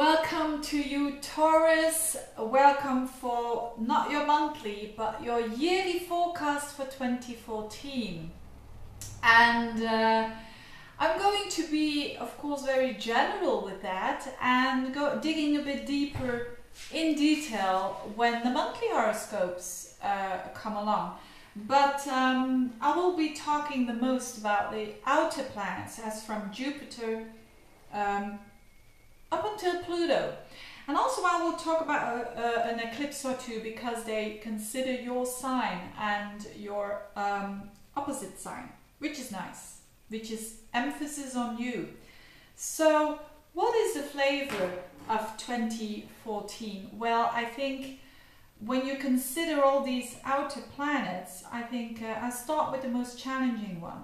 Welcome to you, Taurus. Welcome for not your monthly, but your yearly forecast for 2014. And I'm going to be, of course, very general with that and digging a bit deeper in detail when the monthly horoscopes come along. But I will be talking the most about the outer planets, as from Jupiter up until Pluto. And also I will talk about an eclipse or two, because they consider your sign and your opposite sign, which is nice, which is emphasis on you. So what is the flavor of 2014? Well, I think when you consider all these outer planets, I think I'll start with the most challenging one.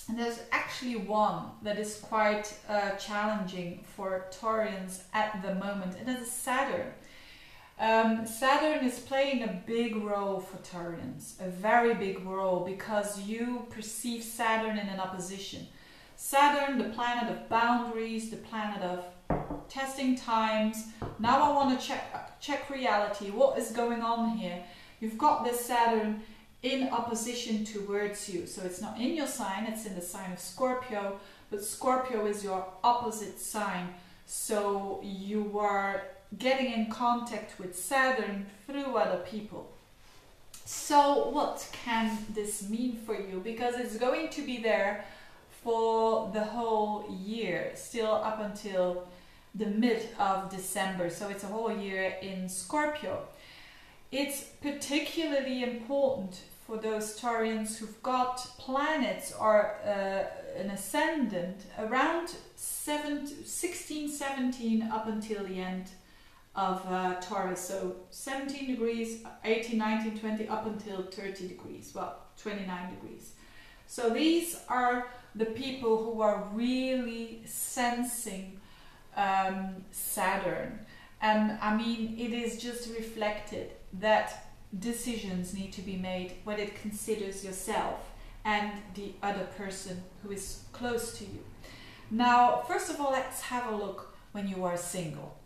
And there's actually one that is quite challenging for Taurians at the moment, and that is Saturn. Saturn is playing a big role for Taurians, a very big role, because you perceive Saturn in an opposition. Saturn, the planet of boundaries, the planet of testing times. Now I want to check reality. What is going on here? You've got this Saturn in opposition towards you. So it's not in your sign, it's in the sign of Scorpio, but Scorpio is your opposite sign. So you are getting in contact with Saturn through other people. So what can this mean for you? Because it's going to be there for the whole year, still up until the mid of December. So it's a whole year in Scorpio. It's particularly important for those Taurians who've got planets or an ascendant around 16, 17 up until the end of Taurus. So 17 degrees, 18, 19, 20 up until 30 degrees, well, 29 degrees. So these are the people who are really sensing Saturn. And I mean, it is just reflected that decisions need to be made when it considers yourself and the other person who is close to you. Now, first of all, let's have a look when you are single.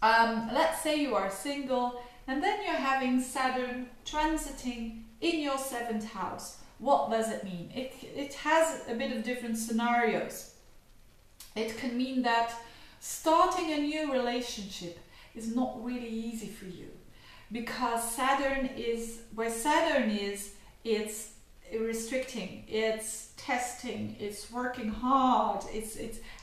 Let's say you are single and then you're having Saturn transiting in your 7th house. What does it mean? It has a bit of different scenarios. It can mean that starting a new relationship is not really easy for you, because Saturn is, where Saturn is, it's restricting, it's testing, it's working hard. It's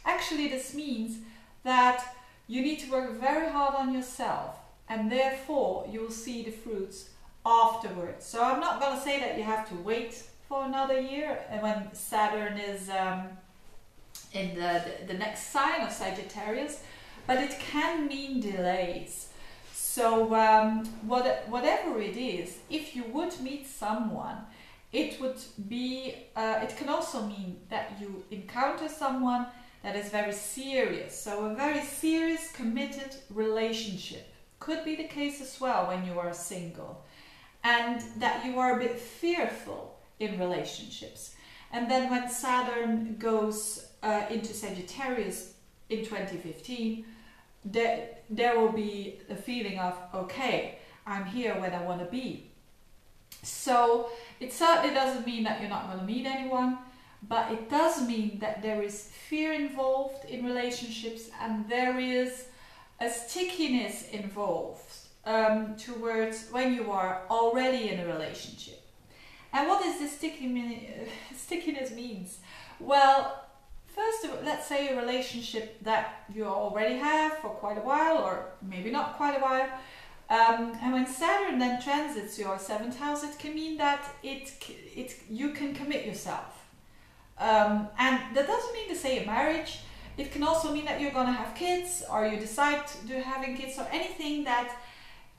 actually, this means that you need to work very hard on yourself, and therefore you will see the fruits afterwards. So I'm not going to say that you have to wait for another year when Saturn is in the next sign of Sagittarius, but it can mean delays. So whatever it is, if you would meet someone, it would be, it can also mean that you encounter someone that is very serious. So a very serious, committed relationship could be the case as well when you are single, and that you are a bit fearful in relationships. And then when Saturn goes into Sagittarius in 2015, there will be a feeling of, okay, I'm here when I want to be. So it certainly doesn't mean that you're not going to meet anyone, but it does mean that there is fear involved in relationships, and there is a stickiness involved towards when you are already in a relationship. And what does this stickiness means? Well, first of all, let's say a relationship that you already have for quite a while, or maybe not quite a while. And when Saturn then transits your 7th house, it can mean that you can commit yourself. And that doesn't mean to say a marriage. It can also mean that you're going to have kids, or you decide to having kids, or anything that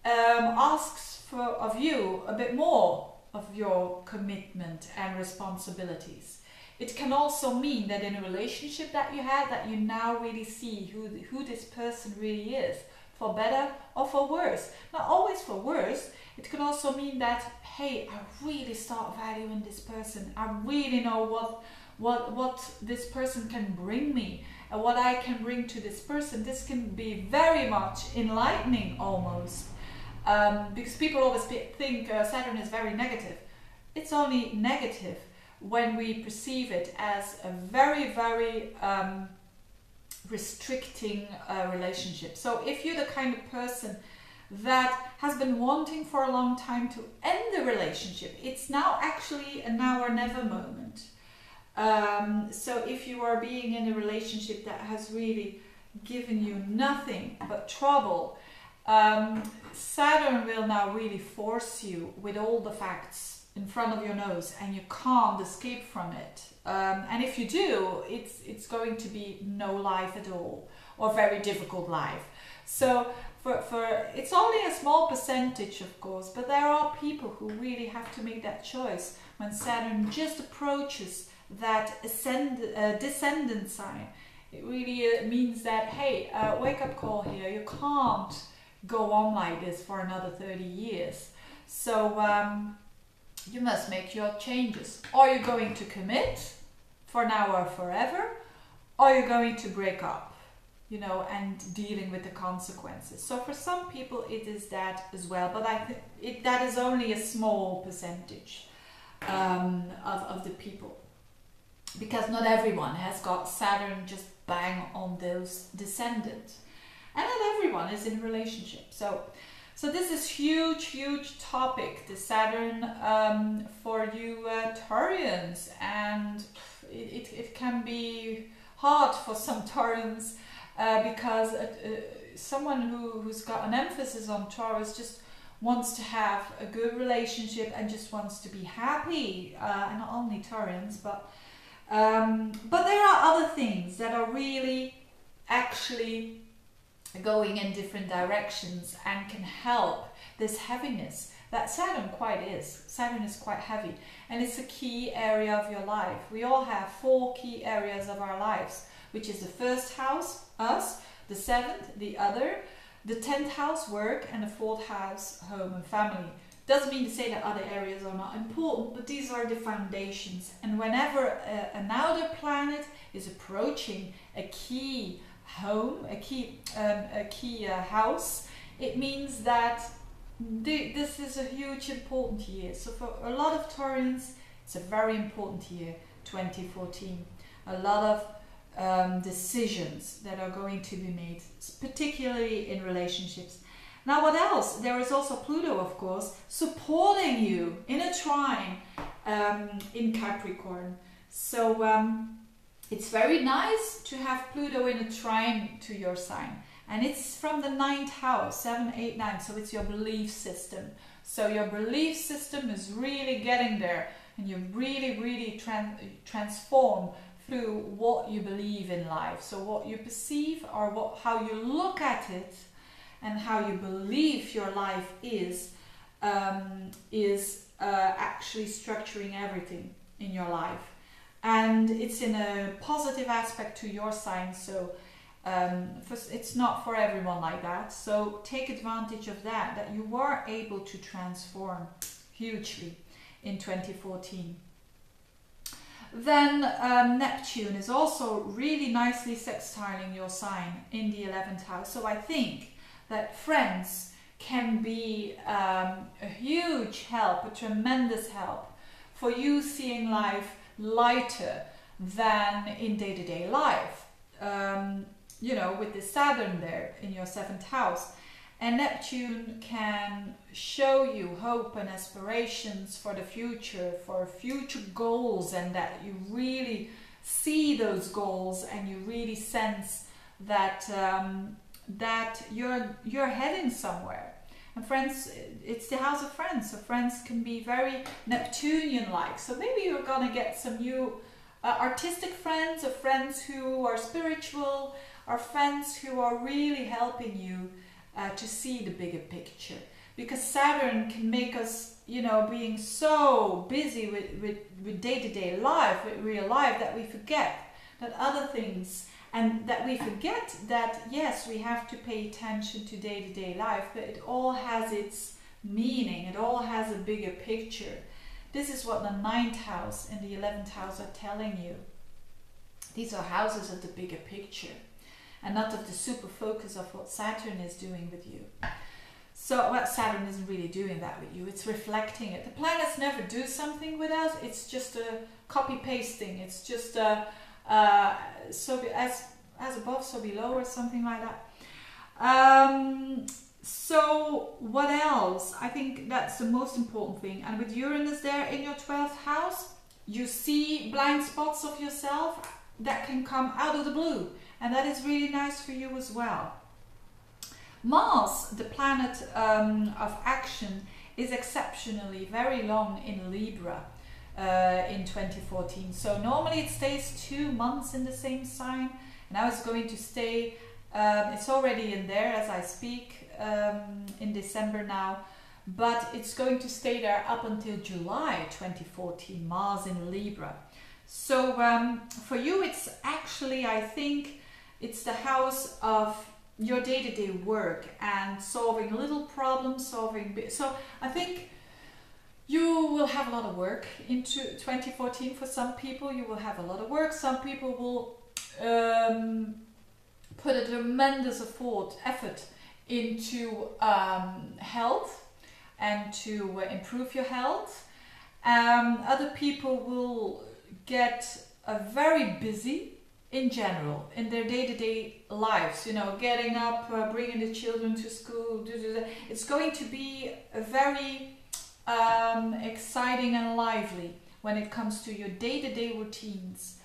asks of you a bit more of your commitment and responsibilities. It can also mean that in a relationship that you had, that you now really see who this person really is, for better or for worse. Not always for worse. It can also mean that, hey, I really start valuing this person. I really know what this person can bring me. and what I can bring to this person. This can be very much enlightening almost, because people always think Saturn is very negative. It's only negative when we perceive it as a very, very restricting relationship. So if you're the kind of person that has been wanting for a long time to end the relationship, it's now actually a now or never moment. So if you are being in a relationship that has really given you nothing but trouble, Saturn will now really force you with all the facts in front of your nose, and you can't escape from it. And if you do, it's going to be no life at all, or very difficult life. So for it's only a small percentage, of course, but there are people who really have to make that choice when Saturn just approaches that descendant sign. It really means that, hey, wake up call here. You can't go on like this for another 30 years. So you must make your changes. Are you going to commit for now or forever? Or are you going to break up, you know, and dealing with the consequences? So for some people it is that as well, but I think that is only a small percentage of the people, because not everyone has got Saturn just bang on those descendants, and not everyone is in a relationship. So this is huge topic, the Saturn, for you Taurians, and it can be hard for some Taurians, because someone who's got an emphasis on Taurus just wants to have a good relationship and just wants to be happy, and not only Taurians, but there are other things that are really actually going in different directions and can help this heaviness that Saturn quite is. Saturn is quite heavy, and it's a key area of your life. We all have 4 key areas of our lives, which is the first house, us, the 7th, the other, the 10th house, work, and the 4th house, home and family. Doesn't mean to say that other areas are not important, but these are the foundations. And whenever an outer planet is approaching a key home, a key house, it means that this is a huge important year. So for a lot of Taurians, it's a very important year, 2014. A lot of decisions that are going to be made, particularly in relationships. Now what else? There is also Pluto, of course, supporting you in a trine in Capricorn. So it's very nice to have Pluto in a trine to your sign. And it's from the 9th house, 7, 8, 9. So it's your belief system. So your belief system is really getting there. And you really transform through what you believe in life. So what you perceive, or how you look at it, and how you believe your life is actually structuring everything in your life. And it's in a positive aspect to your sign, so it's not for everyone like that. So take advantage of that you are able to transform hugely in 2014. Then Neptune is also really nicely sextiling your sign in the 11th house. So I think that friends can be a huge help, a tremendous help for you seeing life lighter than in day-to-day life. You know, with the Saturn there in your 7th house. And Neptune can show you hope and aspirations for the future, for future goals, and that you really see those goals and you really sense that that you're heading somewhere. And friends, it's the house of friends, so friends can be very Neptunian-like. So maybe you're gonna get some new artistic friends, or friends who are spiritual, or friends who are really helping you to see the bigger picture. Because Saturn can make us, you know, being so busy with day-to-day life, with real life, that we forget that other things, and that we forget that, yes, we have to pay attention to day-to-day life, but it all has its meaning, it all has a bigger picture. This is what the 9th house and the 11th house are telling you. These are houses of the bigger picture and not of the super focus of what Saturn is doing with you. So well, Saturn isn't really doing that with you, it's reflecting it. The planets never do something with us, it's just a copy pasting, it's just a as above so below or something like that. So what else? I think that's the most important thing. And with Uranus there in your 12th house, you see blind spots of yourself that can come out of the blue, and that is really nice for you as well. Mars, the planet of action, is exceptionally very long in Libra in 2014. So normally it stays 2 months in the same sign. Now it's going to stay, it's already in there as I speak, in December now, but it's going to stay there up until July 2014, Mars in Libra. So for you it's actually, I think, it's the house of your day-to-day work and solving little problems, so I think you will have a lot of work into 2014. For some people you will have a lot of work, some people will put a tremendous effort into health and to improve your health. Other people will get very busy in general in their day-to-day lives, you know, getting up, bringing the children to school. It's going to be a very exciting and lively when it comes to your day-to-day routines.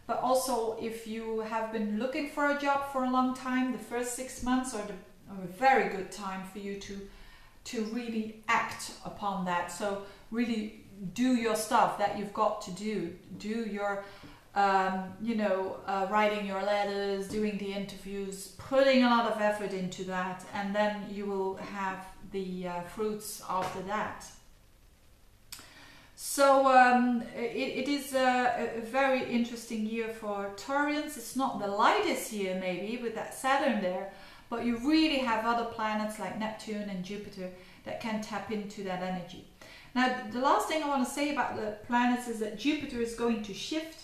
But also, if you have been looking for a job for a long time, the first 6 months are a very good time for you to really act upon that. So really do your stuff that you've got to do. Do your, writing your letters, doing the interviews, putting a lot of effort into that, and then you will have the fruits after that. So it is a very interesting year for Taurians. It's not the lightest year maybe with that Saturn there, but you really have other planets like Neptune and Jupiter that can tap into that energy. Now the last thing I want to say about the planets is that Jupiter is going to shift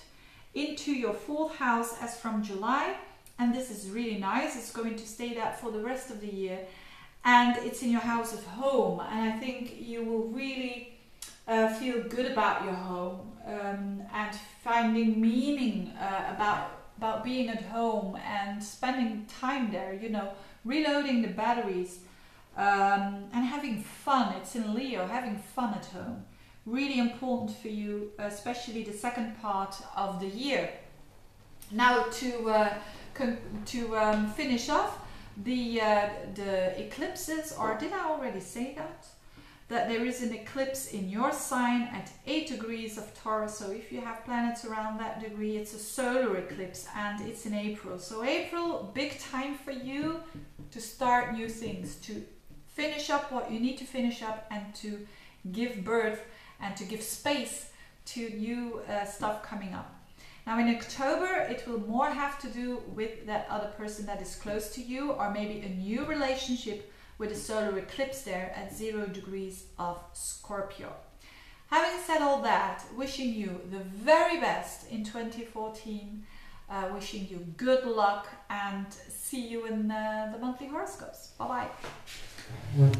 into your 4th house as from July, and this is really nice. It's going to stay there for the rest of the year, and it's in your house of home, and I think you will really feel good about your home and finding meaning about being at home and spending time there, you know, reloading the batteries and having fun. It's in Leo, having fun at home. Really important for you, especially the second part of the year. Now to finish off the eclipses, or did I already say that? That there is an eclipse in your sign at 8 degrees of Taurus. So if you have planets around that degree, it's a solar eclipse, and it's in April. So April, big time for you to start new things, to finish up what you need to finish up, and to give birth and to give space to new stuff coming up. Now in October, it will more have to do with that other person that is close to you, or maybe a new relationship with a solar eclipse there at 0 degrees of Scorpio. Having said all that, wishing you the very best in 2014, wishing you good luck, and see you in the monthly horoscopes. Bye bye.